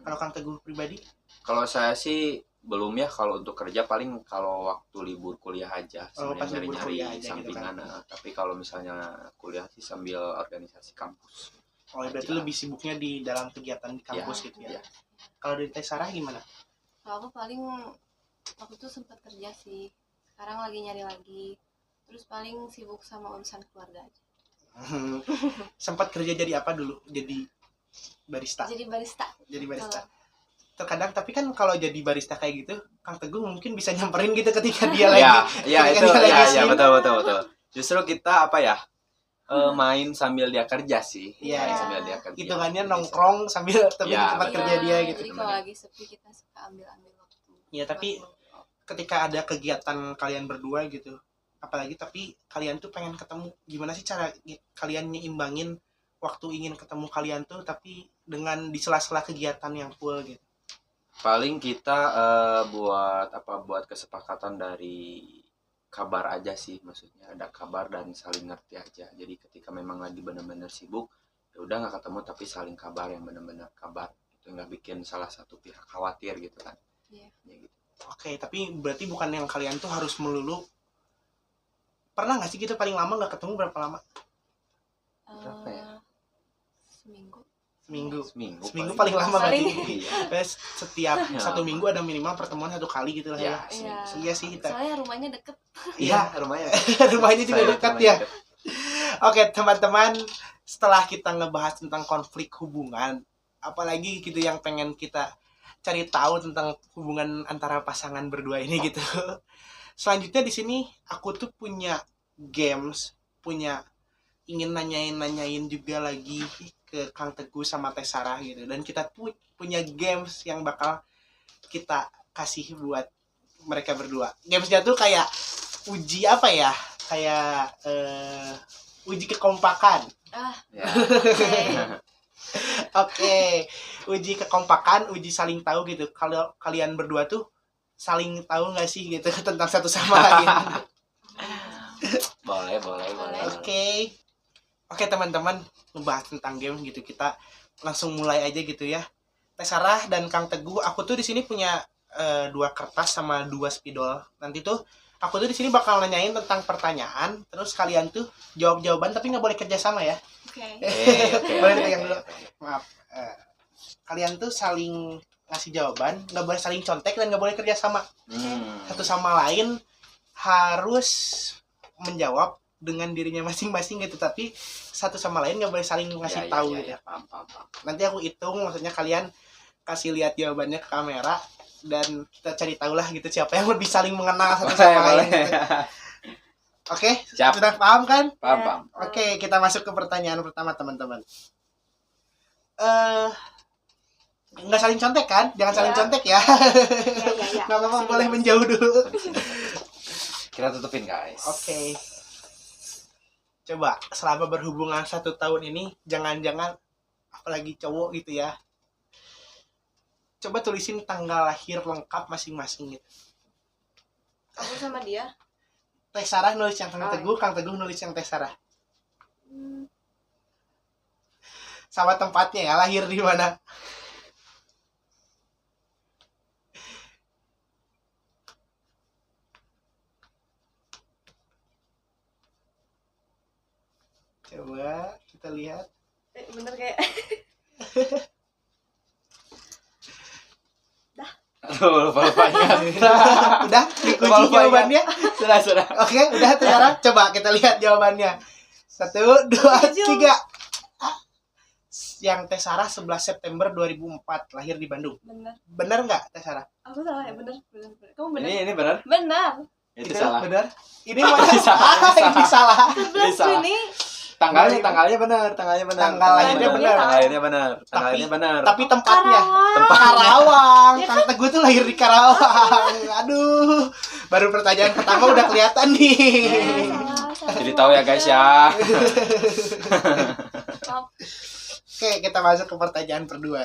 Kalau Kang Teguh pribadi? Kalau saya sih belum ya, kalau untuk kerja paling kalau waktu libur kuliah aja Pas sebenarnya libur nyari-nyari kuliah aja gitu sampingan. kan. Tapi kalau misalnya kuliah sih sambil organisasi kampus. Oh, berarti Aja. lebih sibuknya di dalam kegiatan di kampus gitu ya. Ya. Kalau dari Teh Sarah gimana? Kalau aku paling waktu itu sempat kerja sih. Sekarang lagi nyari lagi. Terus paling sibuk sama urusan keluarga aja. Sempat kerja jadi apa dulu? Jadi barista. Jadi barista. Jadi barista. Kalau- Terkadang tapi kan kalau jadi barista kayak gitu, Kang Teguh mungkin bisa nyamperin gitu ketika dia Ya, lagi. ya ketika itu dia lagi ya sibuk. betul. Justru kita apa ya? Main sambil dia kerja sih. Iya, Main iya. sambil dia kerja. Hitungannya nongkrong sambil tapi di Ya, tempat betul. kerja dia gitu. Jadi kalau lagi sepi kita suka ambil waktu. Ya, tapi buat ngobrol. ketika ada kegiatan kalian berdua gitu, apalagi tapi kalian tuh pengen ketemu, gimana sih cara kalian nyimbangin waktu ingin ketemu kalian tuh tapi dengan di sela-sela kegiatan yang full gitu. Paling kita buat kesepakatan dari kabar aja sih, maksudnya ada kabar dan saling ngerti aja. Jadi ketika memang lagi benar-benar sibuk, ya udah nggak ketemu tapi saling kabar yang benar-benar kabar. Itu nggak bikin salah satu pihak khawatir gitu kan. Iya. Ya gitu. Oke, tapi berarti bukan yang kalian tuh harus melulu. Pernah nggak sih gitu paling lama nggak ketemu berapa lama? Berapa ya? Seminggu. Seminggu paling lama Paling. berarti. Iya. Setiap Ya. 1 minggu ada minimal pertemuan 1 kali gitu lah ya. Ya, Iya sih kita. Soalnya rumahnya deket. Iya, lumayan. Rumahnya juga Saya dekat lumayan ya. dekat. Oke, teman-teman, setelah kita ngebahas tentang konflik hubungan, apalagi gitu yang pengen kita cari tahu tentang hubungan antara pasangan berdua ini gitu. Selanjutnya di sini aku tuh punya games, ingin nanyain juga lagi ke Kang Teguh sama Teh Sarah gitu. Dan kita punya games yang bakal kita kasih buat mereka berdua. Gamesnya tuh kayak uji apa ya? Kayak uji kekompakan. Ya. Oke, uji kekompakan, uji saling tahu gitu. Kalau kalian berdua tuh saling tahu nggak sih gitu tentang satu sama lain. Boleh. Oke teman-teman, ngebahas tentang game gitu, kita langsung mulai aja gitu ya. Teh Sarah dan Kang Teguh, aku tuh di sini punya 2 kertas sama 2 spidol. Nanti tuh aku tuh di sini bakal nanyain tentang pertanyaan, terus kalian tuh jawab jawaban tapi nggak boleh kerja sama ya. Oke. Boleh dipegang dulu. Maaf. Kalian tuh saling ngasih jawaban, nggak boleh saling contek dan nggak boleh kerja sama. Satu sama lain harus menjawab dengan dirinya masing-masing gitu, tapi satu sama lain nggak boleh saling ngasih tahu gitu. Ya, paham. Nanti aku hitung, maksudnya kalian kasih lihat jawabannya ke kamera dan kita cari tahu lah gitu siapa yang lebih saling mengenal satu sama lain. Gitu. Oke, Siap. sudah paham kan? Paham. Oke, kita masuk ke pertanyaan pertama teman-teman. Nggak saling contek kan? Jangan saling contek ya. Ya. Nggak apa-apa, boleh menjauh dulu. Kita tutupin guys. Oke. Coba selama berhubungan 1 tahun ini, jangan-jangan apalagi cowok gitu ya. Coba tulisin tanggal lahir lengkap masing-masing gitu. Aku sama dia. Teh Sarah nulis yang Kang Teguh, Kang Teguh nulis yang Teh Sarah. Sama tempatnya ya, lahir di mana. Coba kita lihat. Bener kayak. Aduh, lupa-lupanya. Udah dikunci Lupa-lupa jawabannya. Sudah. Oke, udah Teh Sarah. Coba kita lihat jawabannya. 1, 2, 3. Yang Teh Sarah 11 September 2004 lahir di Bandung. Bener. Bener nggak Teh Sarah? Aku salah ya, bener. Kamu bener. Ini benar? Bener. Itu salah. Bener. Ini mana? Ini salah, Ini salah. 11 salah. Juni. Tanggalnya benar. Tanggal lahirnya benar. Tanggalnya benar. Tapi tempatnya Karawang. Karawang. Ya Kang Teguh tuh lahir di Karawang. Aduh. Baru pertanyaan pertama udah kelihatan nih. Salah. Jadi tahu ya guys ya. Maaf. Oke, kita masuk ke pertanyaan kedua.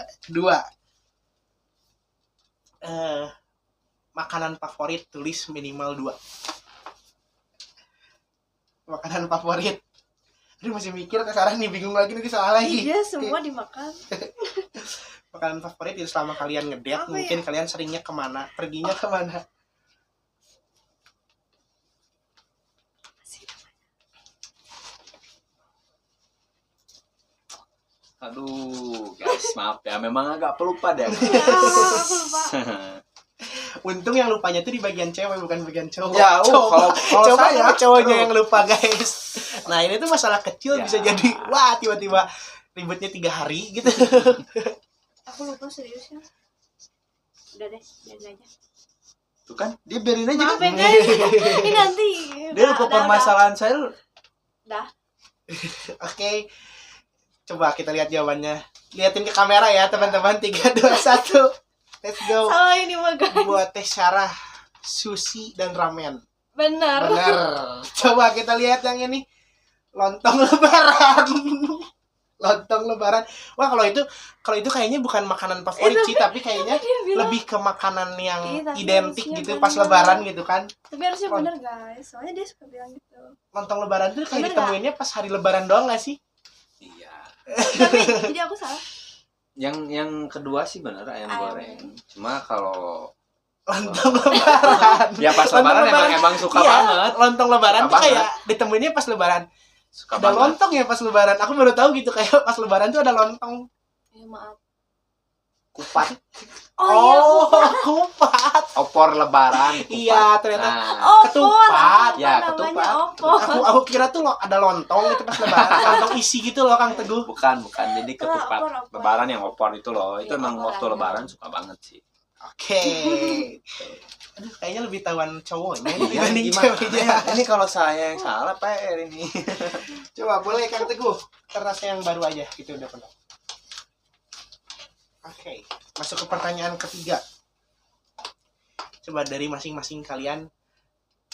Makanan favorit, tulis minimal 2. Makanan favorit. Aduh, masih mikir Teh Sarah nih, bingung lagi nanti salah lagi. Iya, semua dimakan. Makanan favorit itu selama kalian ngedate, Apa mungkin kalian seringnya kemana, perginya kemana? Aduh, guys, maaf ya, memang agak pelupa deh. Ya, aku lupa. Untung yang lupanya tuh di bagian cewek bukan bagian cowok. Ya, kalau Coba saya cowoknya yang lupa guys. Nah ini tuh masalah kecil Ya. bisa jadi wah tiba-tiba ribetnya 3 hari gitu. Aku lupa serius ya. Udah deh, biarin aja. tuh kan dia biarin aja kan. Maafin guys. Ini nanti. Dia lupa permasalahan saya. Udah. Oke. Coba kita lihat jawabannya. Liatin ke kamera ya teman-teman. 3, 2, 1. Let's go. Salah ini mah guys. Buat Teh Sarah, sushi dan ramen. Benar. Bener. Coba kita lihat yang ini. Lontong lebaran. Lontong lebaran. Wah, kalau itu kayaknya bukan makanan favorit sih, tapi kayaknya Dia bilang, lebih ke makanan yang Iya, tapi identik harusnya gitu bener. pas lebaran gitu kan. tapi harusnya bener guys. Soalnya dia suka bilang gitu. Lontong lebaran tuh kayak Bener ditemuinnya pas hari lebaran doang gak sih? Iya. Tapi jadi aku salah. Yang kedua sih bener ayam Ayam goreng. Cuma kalau Lontong lebaran. ya pas Lontong lebaran emang suka Iya, banget. Lontong lebaran Suka tuh banget. kayak ditemuinnya pas lebaran. Suka Ada banget. lontong ya pas lebaran. Aku baru tahu gitu kayak pas lebaran tuh ada lontong. Ya maaf. Kupat, Oh, iya. Kupat. opor lebaran. Kupat. Iya, ternyata. Nah, Opor. ketupat. Apa Ya, namanya? ketupat. Opor. Aku kira tuh ada lontong gitu pas lebaran. Lontong isi gitu loh Kang Teguh. bukan. Jadi ketupat. Opor. Lebaran yang opor itu loh. Itu Iya, emang opor waktu aja. lebaran suka banget sih. Oke. Aduh, kayaknya lebih tahuan cowoknya Iya, dibanding gimana? ceweknya. Ini kalau saya yang salah PR ini. Coba boleh Kang Teguh, kertasnya yang baru aja gitu udah penuh. Oke, masuk ke pertanyaan ketiga. Coba dari masing-masing kalian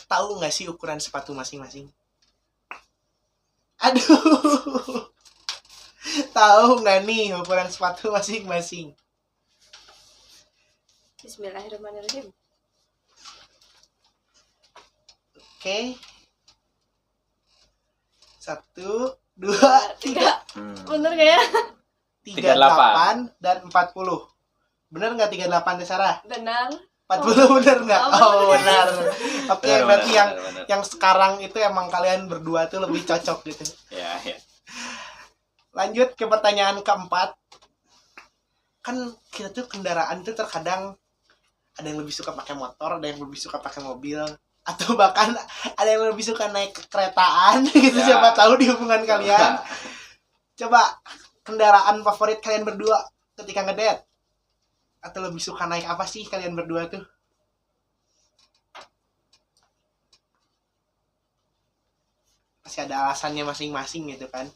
tahu nggak sih ukuran sepatu masing-masing? Aduh, tahu nggak nih ukuran sepatu masing-masing? Bismillahirrahmanirrahim. Oke, 1, 2, 3. Bener gak ya? 38 dan 40. Bener nggak 38 Teh Sarah? Benar. 40 bener nggak? Oh, Oh benar. Oke, Benar, berarti benar, benar. yang sekarang itu emang kalian berdua tuh lebih cocok gitu. Ya. Lanjut ke pertanyaan keempat. Kan kita tuh kendaraan tuh terkadang ada yang lebih suka pakai motor, ada yang lebih suka pakai mobil, atau bahkan ada yang lebih suka naik keretaan gitu. Ya. Siapa tahu di hubungan kalian. Coba kendaraan favorit kalian berdua ketika ngedate, atau lebih suka naik apa sih kalian berdua tuh? Masih ada alasannya masing-masing gitu kan.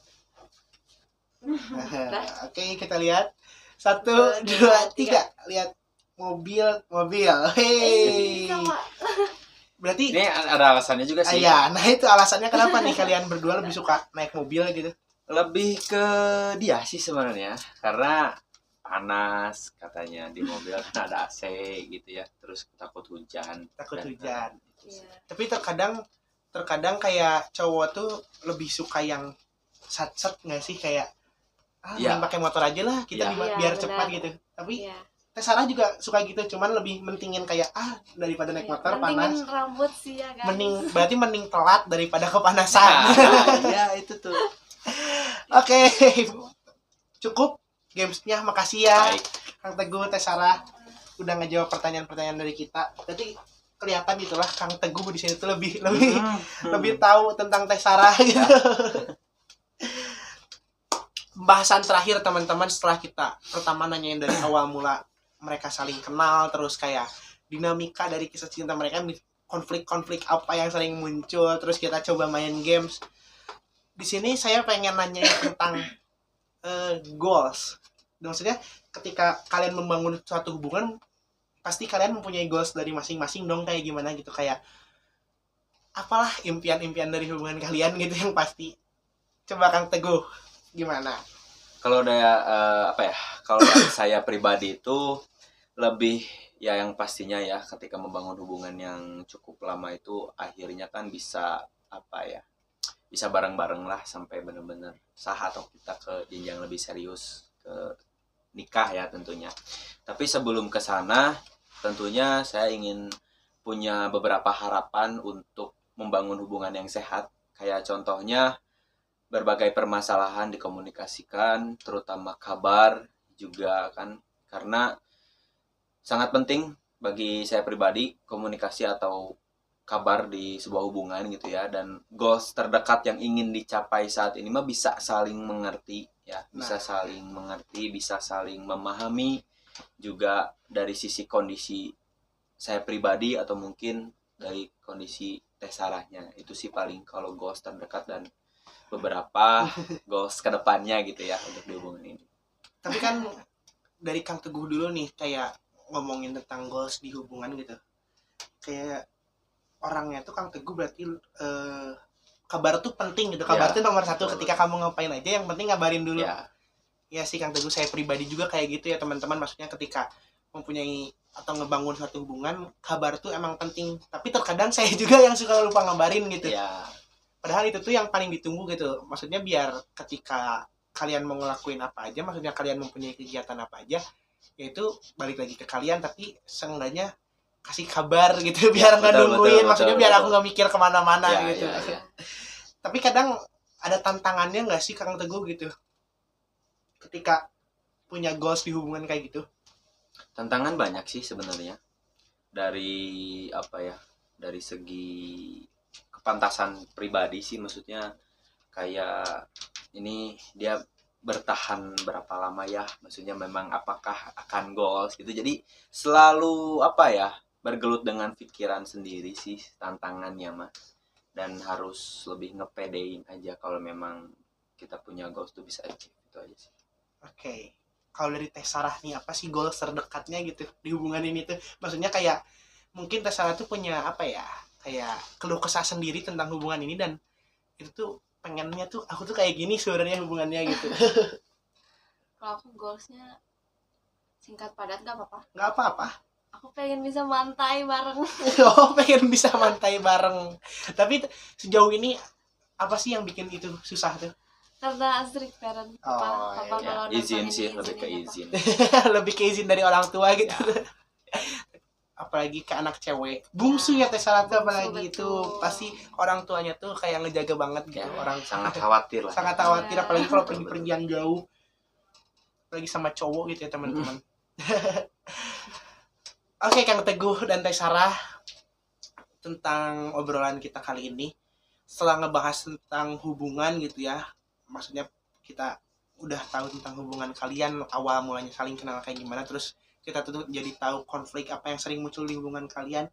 Oke, kita lihat 1, 2, 3. Lihat mobil. Hei. Sama. Berarti Ini ada alasannya juga sih. iya, nah itu alasannya kenapa nih kalian berdua lebih suka naik mobil gitu? Lebih ke dia sih sebenarnya, karena panas katanya di mobil kan ada AC gitu ya, terus takut hujan. Takut Dan- hujan. Iya. Tapi terkadang kayak cowok tuh lebih suka yang sat-sat nggak sih, kayak Iya. mending pakai motor aja lah kita Iya. biar Iya, cepat benar. gitu. Tapi Iya. Teh Sarah juga suka gitu, cuman lebih mentingin kayak daripada naik motor Mendingan panas. rambut sih ya guys. Mending telat daripada kepanasan. Iya, itu tuh. Oke. Cukup gamesnya, makasih ya Baik. Kang Teguh, Teh Sarah udah ngejawab pertanyaan-pertanyaan dari kita. Jadi kelihatan gitulah Kang Teguh di sini tuh lebih lebih tahu tentang Teh Sarah gitu. Pembahasan terakhir teman-teman setelah kita pertama nanyain dari awal mula mereka saling kenal, terus kayak dinamika dari kisah cinta mereka, konflik-konflik apa yang sering muncul, terus kita coba main games. Di sini saya pengen nanyain tentang goals. Maksudnya ketika kalian membangun suatu hubungan, pasti kalian mempunyai goals dari masing-masing dong, kayak gimana gitu, kayak apalah impian-impian dari hubungan kalian gitu yang pasti. Coba Kang Teguh, gimana? Kalau kalau dari saya pribadi itu lebih ya yang pastinya ya, ketika membangun hubungan yang cukup lama itu akhirnya kan bisa bisa bareng-bareng lah sampai benar-benar sah atau kita ke jenjang lebih serius, ke nikah ya tentunya. Tapi sebelum ke sana tentunya saya ingin punya beberapa harapan untuk membangun hubungan yang sehat. Kayak contohnya berbagai permasalahan dikomunikasikan, terutama kabar juga kan, karena sangat penting bagi saya pribadi komunikasi atau kabar di sebuah hubungan gitu ya, dan goals terdekat yang ingin dicapai saat ini mah bisa saling mengerti ya, bisa saling mengerti, bisa saling memahami juga dari sisi kondisi saya pribadi atau mungkin dari kondisi Teh Sarahnya. Itu sih paling kalau goals terdekat dan beberapa goals kedepannya gitu ya untuk di hubungan ini. Tapi kan dari Kang Teguh dulu nih, kayak ngomongin tentang goals di hubungan gitu. Kayak orangnya tuh Kang Teguh berarti kabar tuh penting gitu. Kabar tuh nomor satu, ketika kamu ngapain aja yang penting ngabarin dulu. Ya sih Kang Teguh, saya pribadi juga kayak gitu ya teman-teman. Maksudnya ketika mempunyai atau ngebangun suatu hubungan, kabar tuh emang penting. Tapi terkadang saya juga yang suka lupa ngabarin gitu. Padahal itu tuh yang paling ditunggu gitu. Maksudnya biar ketika kalian mau ngelakuin apa aja, maksudnya kalian mempunyai kegiatan apa aja, yaitu balik lagi ke kalian, tapi seenggaknya kasih kabar gitu, biar nggak nungguin. Maksudnya biar aku nggak mikir kemana-mana gitu. Tapi kadang ada tantangannya nggak sih Kang Teguh gitu, ketika punya goals di hubungan kayak gitu? Tantangan banyak sih sebenarnya, dari apa ya, dari segi kepantasan pribadi sih, maksudnya kayak ini dia bertahan berapa lama ya, maksudnya memang apakah akan goals gitu. Jadi selalu apa ya, bergelut dengan pikiran sendiri sih tantangannya mah, dan harus lebih ngepedein aja kalau memang kita punya goals tuh bisa achieve, itu aja sih. Oke. Kalau dari Teh Sarah nih, apa sih goals terdekatnya gitu di hubungan ini tuh? Maksudnya kayak mungkin Teh Sarah tuh punya apa ya, kayak keluh kesah sendiri tentang hubungan ini, dan itu tuh pengennya tuh aku tuh kayak gini sebenarnya hubungannya gitu. Kalau aku goalsnya singkat padat nggak apa-apa. Nggak apa-apa. Aku pengen bisa mantai bareng. Oh, pengen bisa mantai bareng. Tapi sejauh ini apa sih yang bikin itu susah tuh? Karena strict parent. Papa kalau Izin nonton sih, ini, lebih ke izinnya izin. Lebih ke izin dari orang tua gitu. Apalagi ke anak cewek. Bungsu ya Teh Sarah tuh, apalagi Bungsu, itu betul. pasti orang tuanya tuh kayak ngejaga banget gitu. Orang Sangat khawatir lah. sangat khawatir, Iya. apalagi kalau pergi-pergian jauh. Apalagi sama cowok gitu ya teman-teman. Oke, Kang Teguh dan Teh Sarah, tentang obrolan kita kali ini, setelah ngebahas tentang hubungan gitu ya, maksudnya kita udah tahu tentang hubungan kalian, awal mulanya saling kenal kayak gimana, terus kita tuh jadi tahu konflik apa yang sering muncul di hubungan kalian.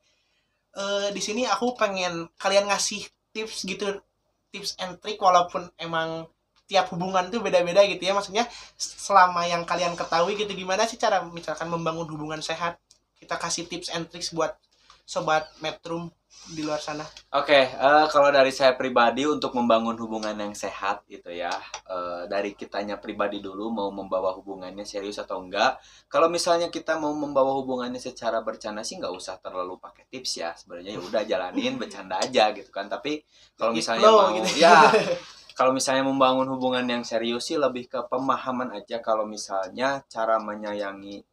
Di sini aku pengen kalian ngasih tips gitu, tips and trick, walaupun emang tiap hubungan tuh beda-beda gitu ya, maksudnya selama yang kalian ketahui gitu, gimana sih cara misalkan membangun hubungan sehat. Kita kasih tips and tricks buat sobat Metrum di luar sana. Oke, kalau dari saya pribadi untuk membangun hubungan yang sehat gitu ya, dari kitanya pribadi dulu mau membawa hubungannya serius atau enggak. Kalau misalnya kita mau membawa hubungannya secara bercanda sih nggak usah terlalu pakai tips ya. Sebenarnya ya udah jalanin bercanda aja gitu kan. Tapi kalau misalnya Flow, mau gitu. ya, kalau misalnya membangun hubungan yang serius sih lebih ke pemahaman aja. Kalau misalnya cara menyayangi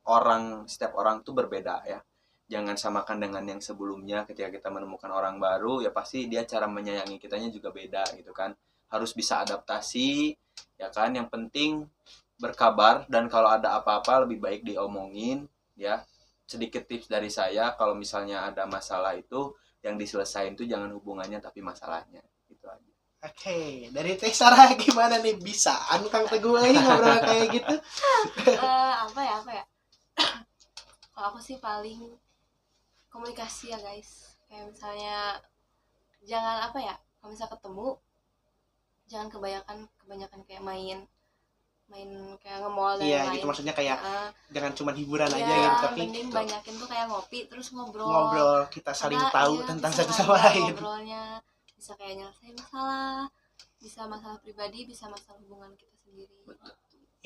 orang, setiap orang tuh berbeda ya. Jangan samakan dengan yang sebelumnya. Ketika kita menemukan orang baru, ya pasti dia cara menyayangi kitanya juga beda gitu kan. Harus bisa adaptasi, ya kan. Yang penting berkabar, dan kalau ada apa-apa lebih baik diomongin ya. Sedikit tips dari saya, kalau misalnya ada masalah itu yang diselesain tuh jangan hubungannya tapi masalahnya. Gitu aja. Oke, dari Teh Sarah gimana nih, bisa Kang Teguh lagi ngobrol kayak gitu? Apa ya? Kalau aku sih paling komunikasi ya guys. Kayak misalnya jangan apa ya, kalau misalnya ketemu jangan kebanyakan kayak main kayak nge-mall dan Iya lain. gitu, maksudnya kayak jangan cuma hiburan ya, aja gitu, tapi mending banyakin tuh kayak ngopi terus ngobrol, kita saling Karena, tahu iya, tentang bisa satu sama nambah lain. ngobrolnya, bisa kayak nyelesain masalah, bisa masalah pribadi, bisa masalah hubungan kita sendiri.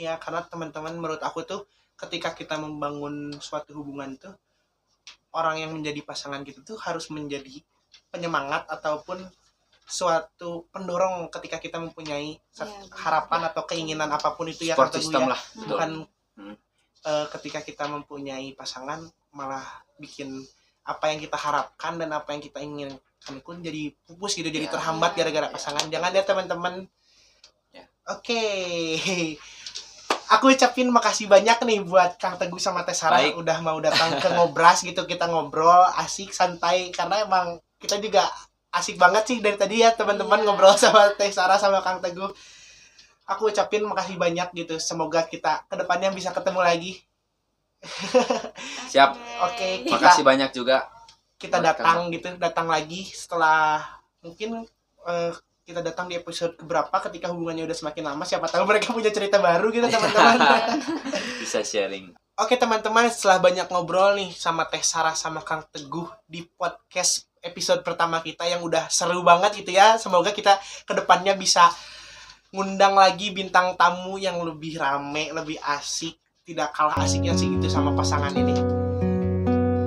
Ya, karena teman-teman, menurut aku tuh ketika kita membangun suatu hubungan tuh, orang yang menjadi pasangan kita tuh harus menjadi penyemangat ataupun suatu pendorong ketika kita mempunyai Iya, harapan atau keinginan apapun itu ya, Support Kang Teguh system ya. lah, betul. Bukan ketika kita mempunyai pasangan malah bikin apa yang kita harapkan dan apa yang kita inginkan pun jadi pupus gitu, jadi Ya, terhambat gara-gara pasangan. Jangan ya teman-teman. Ya. Oke. Aku ucapin makasih banyak nih buat Kang Teguh sama Teh Sarah Baik. udah mau datang ke Ngobras gitu, kita ngobrol asik santai karena emang kita juga asik banget sih dari tadi ya teman-teman Iya. ngobrol sama Teh Sarah sama Kang Teguh. Aku ucapin makasih banyak gitu. Semoga kita kedepannya bisa ketemu lagi. Siap. Oke, Makasih banyak juga. kita buat datang gitu, datang lagi setelah mungkin kita datang di episode keberapa ketika hubungannya udah semakin lama, siapa tahu mereka punya cerita baru gitu teman-teman. Bisa sharing. Oke teman-teman, setelah banyak ngobrol nih sama Teh Sarah sama Kang Teguh di podcast episode pertama kita yang udah seru banget gitu ya. Semoga kita kedepannya bisa ngundang lagi bintang tamu yang lebih rame, lebih asik, tidak kalah asiknya sih gitu sama pasangan ini.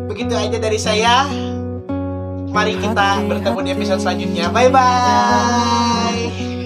Begitu aja dari saya. Mari kita bertemu di episode selanjutnya. Bye bye.